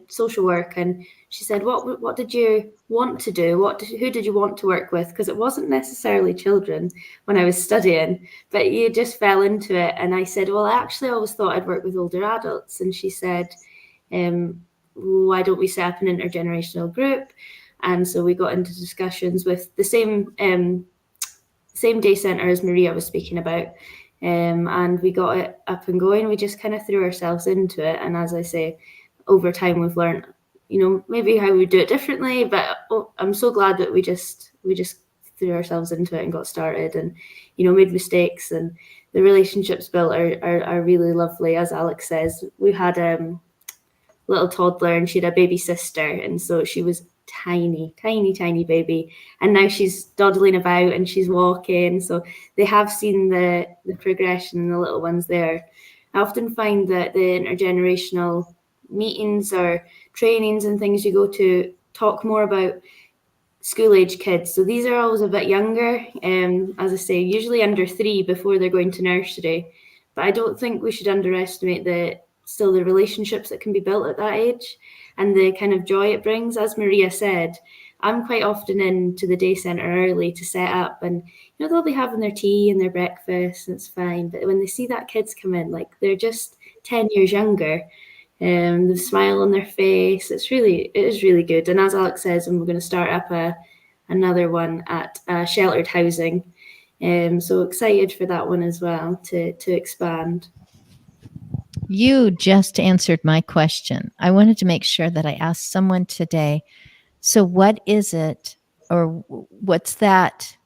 social work, and she said, what did you want to do? Who did you want to work with? Because it wasn't necessarily children when I was studying, but you just fell into it. And I said, well, I actually always thought I'd work with older adults. And she said, why don't we set up an intergenerational group? And so we got into discussions with the same day centre as Maria was speaking about. And we got it up and going. We just kind of threw ourselves into it. And as I say, over time, we've learned, maybe how we do it differently. But I'm so glad that we just threw ourselves into it and got started, and, made mistakes. And the relationships built are really lovely. As Alex says, we had a little toddler, and she had a baby sister. And so she was tiny baby, and now she's dawdling about and she's walking. So they have seen the progression in the little ones there. I often find that the intergenerational meetings or trainings and things you go to talk more about school age kids. So these are always a bit younger, as I say, usually under 3 before they're going to nursery. But I don't think we should underestimate the relationships that can be built at that age and the kind of joy it brings. As Maria said, I'm quite often into the day centre early to set up, and they'll be having their tea and their breakfast, and it's fine. But when they see that kids come in, like they're just 10 years younger, the smile on their face, it is really good. And as Alex says, and we're going to start up another one at sheltered housing. So excited for that one as well to expand. You just answered my question. I wanted to make sure that I asked someone today. So what is it, or what's that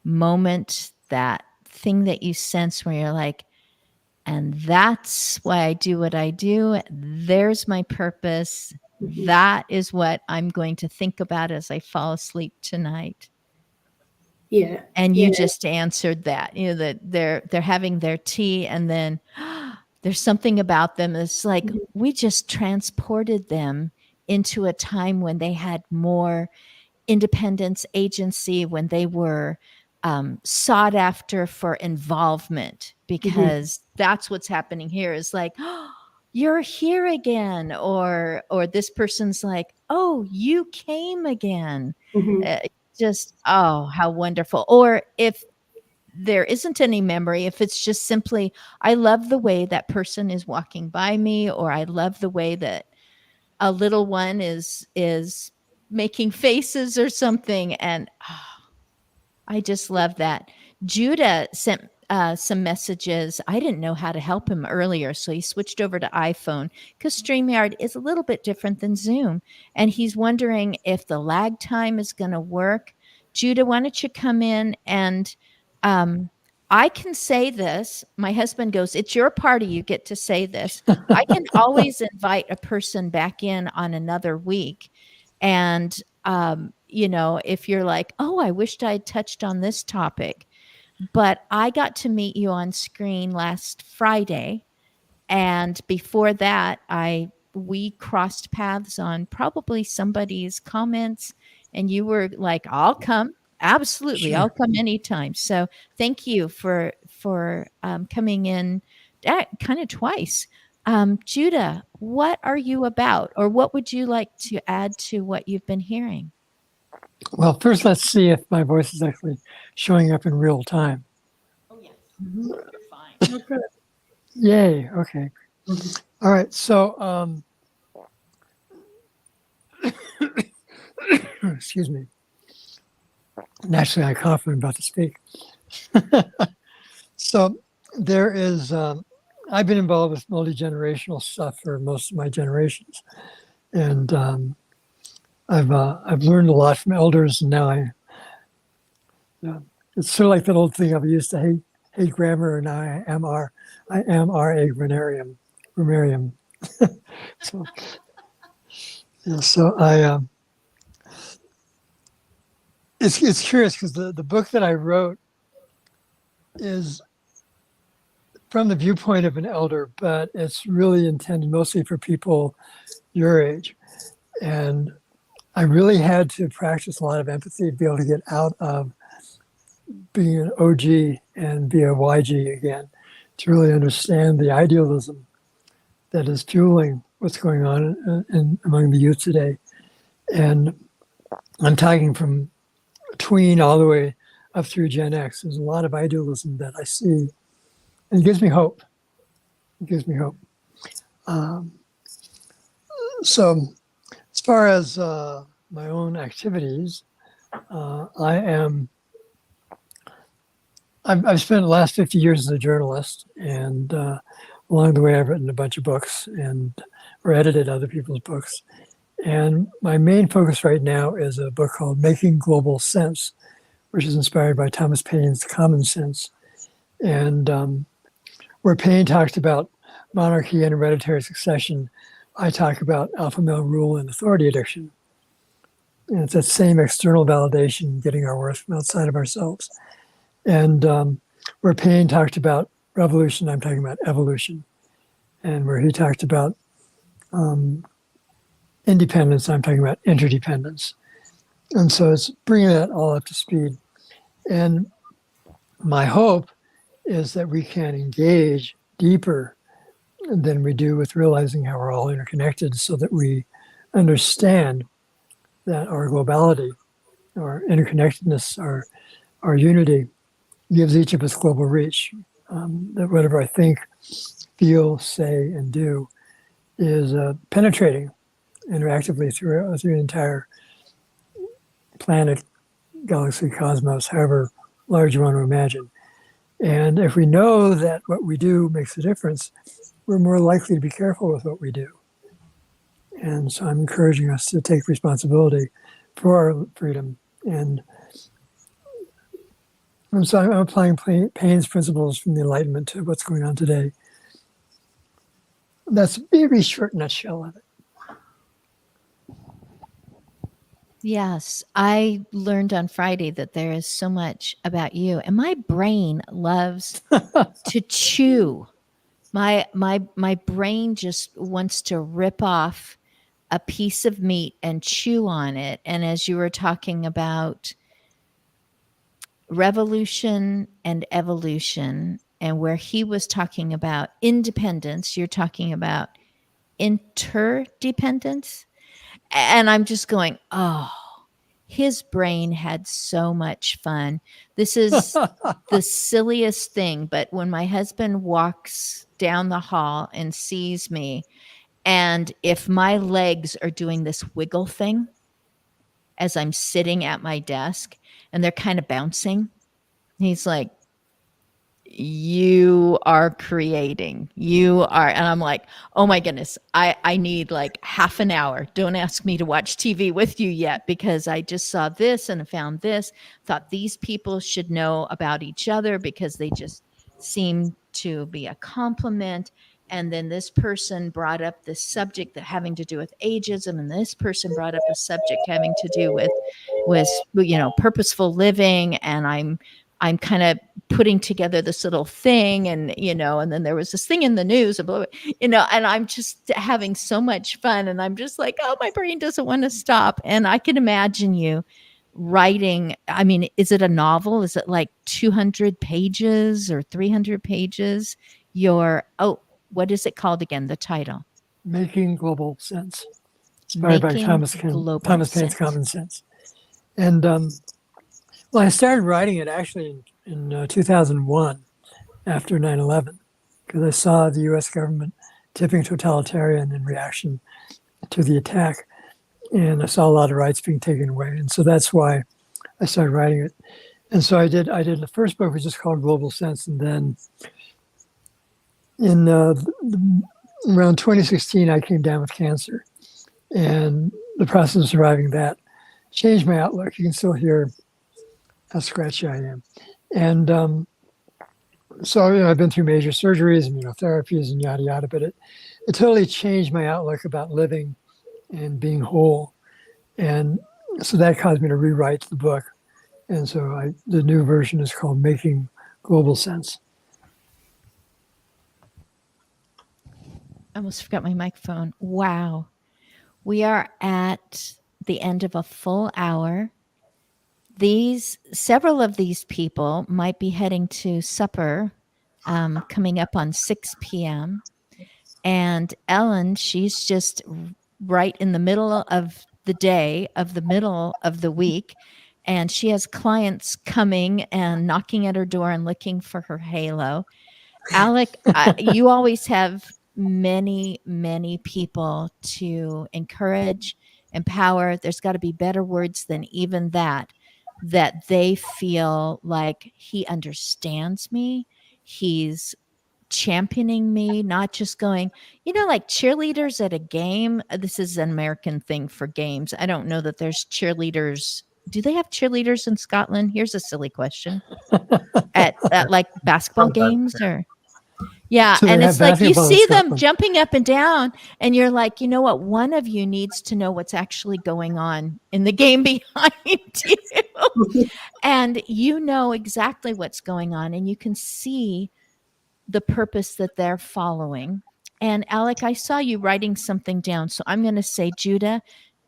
moment, that thing that you sense where you're like, And that's why I do what I do. There's my purpose. That is what I'm going to think about as I fall asleep tonight. Yeah. And you just answered that, that they're having their tea, and then there's something about them. It's like we just transported them into a time when they had more independence, agency, when they were sought after for involvement, because that's what's happening here is like, oh, you're here again, or this person's like, oh, you came again. Just, oh, how wonderful. Or if there isn't any memory, if it's just simply, I love the way that person is walking by me, or I love the way that a little one is making faces or something. And I just love that. Judah sent some messages. I didn't know how to help him earlier, so he switched over to iPhone because StreamYard is a little bit different than Zoom. And he's wondering if the lag time is going to work. Judah, why don't you come in? And I can say this. My husband goes, it's your party. You get to say this. I can always invite a person back in on another week. And, if you're like, oh, I wished I had touched on this topic, but I got to meet you on screen last Friday. And before that, we crossed paths on probably somebody's comments, and you were like, I'll come. Absolutely. Sure. I'll come anytime. So thank you for coming in kind of twice. Judah, what are you about, or what would you like to add to what you've been hearing? Well, first, let's see if my voice is actually showing up in real time. Oh, yes. You're fine. Okay. Yay. Okay. All right. So, excuse me. Naturally, I cough when I'm about to speak. So there is, I've been involved with multi-generational stuff for most of my generations. And I've learned a lot from elders, and now it's sort of like that old thing I used to hate grammar, and I am a grammarian. So, it's curious because the book that I wrote is from the viewpoint of an elder, but it's really intended mostly for people your age. And I really had to practice a lot of empathy to be able to get out of being an OG and be a YG again, to really understand the idealism that is fueling what's going on among the youth today. And I'm talking from tween all the way up through Gen X. There's a lot of idealism that I see, and it gives me hope. So as far as my own activities, I've spent the last 50 years as a journalist, and along the way I've written a bunch of books or edited other people's books. And my main focus right now is a book called Making Global Sense, which is inspired by Thomas Paine's Common Sense. And where Paine talked about monarchy and hereditary succession, I talk about alpha male rule and authority addiction. And it's that same external validation, getting our worth from outside of ourselves. And where Paine talked about revolution, I'm talking about evolution. And where he talked about independence, I'm talking about interdependence. And so it's bringing that all up to speed. And my hope is that we can engage deeper than we do with realizing how we're all interconnected, so that we understand that our globality, our interconnectedness, our unity gives each of us global reach. That whatever I think, feel, say, and do is penetrating interactively through the entire planet, galaxy, cosmos, however large you want to imagine. And if we know that what we do makes a difference, we're more likely to be careful with what we do. And so I'm encouraging us to take responsibility for our freedom. And so I'm applying Paine's principles from the Enlightenment to what's going on today. that's a very short nutshell of it. Yes, I learned on Friday that there is so much about you, and my brain loves to chew. My brain just wants to rip off a piece of meat and chew on it. And as you were talking about revolution and evolution, and where he was talking about independence, you're talking about interdependence. And I'm just going, oh, his brain had so much fun. This is the silliest thing. But when my husband walks down the hall and sees me, and if my legs are doing this wiggle thing as I'm sitting at my desk and they're kind of bouncing, he's like, you are creating, you are. And I'm like, oh my goodness, I need like half an hour. Don't ask me to watch TV with you yet, because I just saw this and found this, thought these people should know about each other because they just seem to be a compliment. And then this person brought up this subject that having to do with ageism, and this person brought up a subject having to do with purposeful living. And I'm kind of putting together this little thing, and and then there was this thing in the news, and and I'm just having so much fun, and I'm just like, oh, my brain doesn't want to stop. And I can imagine you writing. I mean, is it a novel? Is it like 200 pages or 300 pages? What is it called again? The title? Making Global Sense. Inspired by Thomas Paine's Common Sense. And well, I started writing it actually in 2001 after 9/11, because I saw the U.S. government tipping totalitarian in reaction to the attack. And I saw a lot of rights being taken away. And so that's why I started writing it. And so I did the first book, was just called Global Sense. And then in around 2016, I came down with cancer. And the process of surviving that changed my outlook. You can still hear how scratchy I am. And so I've been through major surgeries, immunotherapies, and yada, yada, but it totally changed my outlook about living and being whole. And so that caused me to rewrite the book. And so the new version is called Making Global Sense. I almost forgot my microphone. Wow. We are at the end of a full hour. Several of these people might be heading to supper coming up on 6 p.m. And Ellen, she's just right in the middle of the day, of the middle of the week. And she has clients coming and knocking at her door and looking for her halo. Alec, you always have many, many people to encourage, empower. There's got to be better words than even that they feel like he understands me. He's championing me, not just going, like cheerleaders at a game. This is an American thing for games. I don't know that there's cheerleaders. Do they have cheerleaders in Scotland? Here's a silly question. at like basketball games or... Yeah, So and it's like you see them Scotland. jumping up and down, and you're like, you know what? One of you needs to know what's actually going on in the game behind you. And you know exactly what's going on, and you can see the purpose that they're following. And Alec, I saw you writing something down. So I'm going to say, Judah,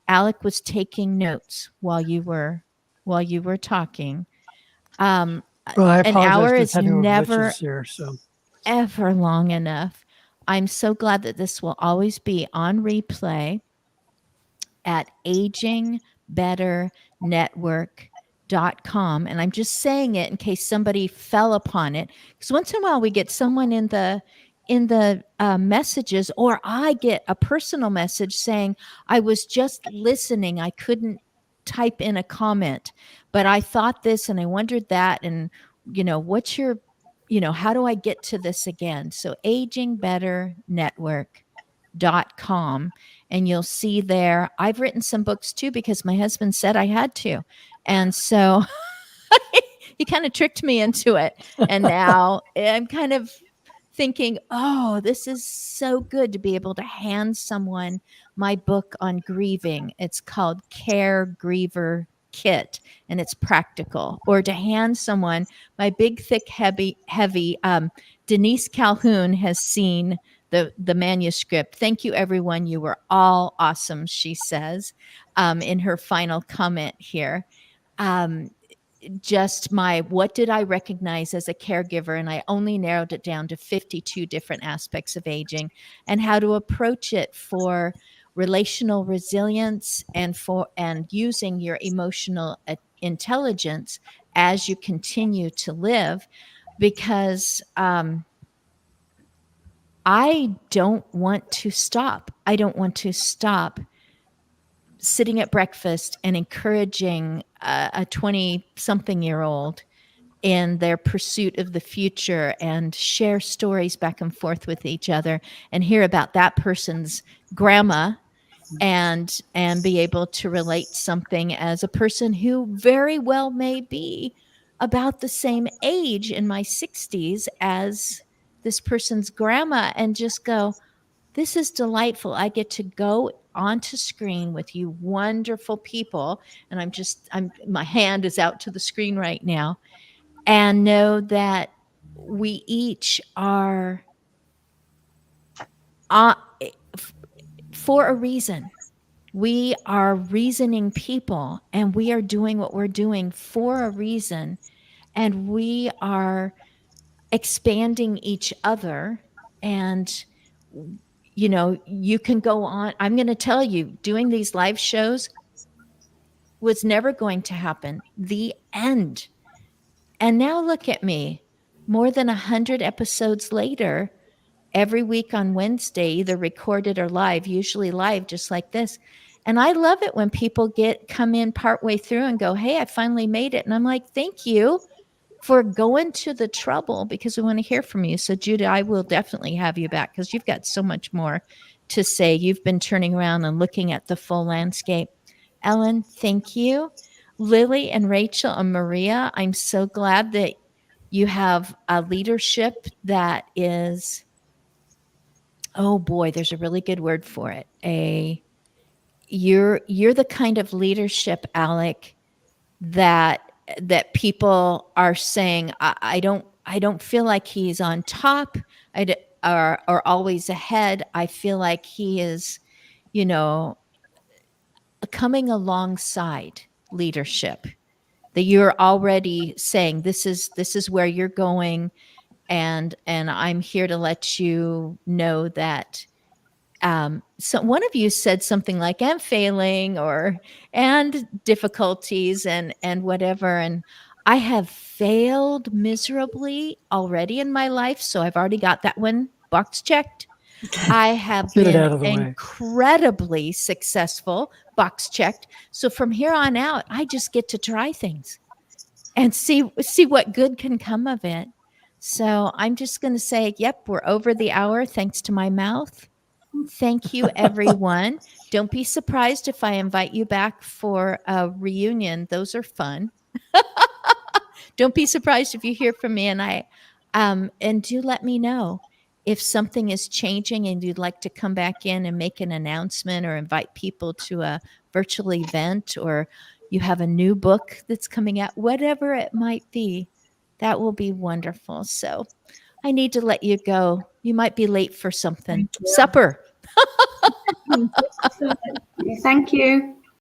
Alec was taking notes while you were talking. Well, I An apologize hour for is having never glitches here, so. ever long enough. I'm so glad that this will always be on replay at agingbeternetwork.com. And I'm just saying it in case somebody fell upon it, because once in a while we get someone in the messages, or I get a personal message saying, I was just listening, I couldn't type in a comment, but I thought this and I wondered that, and what's your how do I get to this again? So agingbeternetwork.com, and you'll see there, I've written some books too, because my husband said I had to. And so he kind of tricked me into it. And now I'm kind of thinking, oh, this is so good to be able to hand someone my book on grieving. It's called Care Griever Kit, and it's practical. Or to hand someone my big, thick, heavy. Denise Calhoun has seen the manuscript. Thank you, everyone. You were all awesome, she says in her final comment here. Just what did I recognize as a caregiver? And I only narrowed it down to 52 different aspects of aging and how to approach it for relational resilience and using your emotional intelligence as you continue to live. Because I don't want to stop. I don't want to stop sitting at breakfast and encouraging a 20-something-year-old in their pursuit of the future and share stories back and forth with each other and hear about that person's grandma and be able to relate something as a person who very well may be about the same age in my 60s as this person's grandma and just go, this is delightful. I get to go onto screen with you wonderful people. And my hand is out to the screen right now and know that we each are for a reason. We are reasoning people and we are doing what we're doing for a reason. And we are expanding each other. And, you know, you can go on. I'm going to tell you, doing these live shows was never going to happen. The end. And now look at me, more than 100 episodes later, every week on Wednesday, either recorded or live, usually live, just like this. And I love it when people come in partway through and go, hey, I finally made it. And I'm like, thank you for going to the trouble because we want to hear from you. So Judah, I will definitely have you back because you've got so much more to say. You've been turning around and looking at the full landscape. Ellen, thank you. Lily and Rachel and Maria, I'm so glad that you have a leadership that is, oh boy, there's a really good word for it. You're the kind of leadership, Alec, that people are saying, I don't feel like he's on top or always ahead. I feel like he is, you know, coming alongside leadership, that you're already saying this is where you're going, and I'm here to let you know that. So one of you said something like I'm failing and difficulties and whatever, and I have failed miserably already in my life, so I've already got that one box checked. I have been incredibly successful, box checked. So from here on out, I just get to try things and see what good can come of it. So I'm just going to say, yep, we're over the hour thanks to my mouth. Thank you, everyone. Don't be surprised if I invite you back for a reunion. Those are fun. Don't be surprised if you hear from me, and do let me know if something is changing and you'd like to come back in and make an announcement or invite people to a virtual event, or you have a new book that's coming out, whatever it might be, that will be wonderful. So I need to let you go. You might be late for something. Supper. Thank you.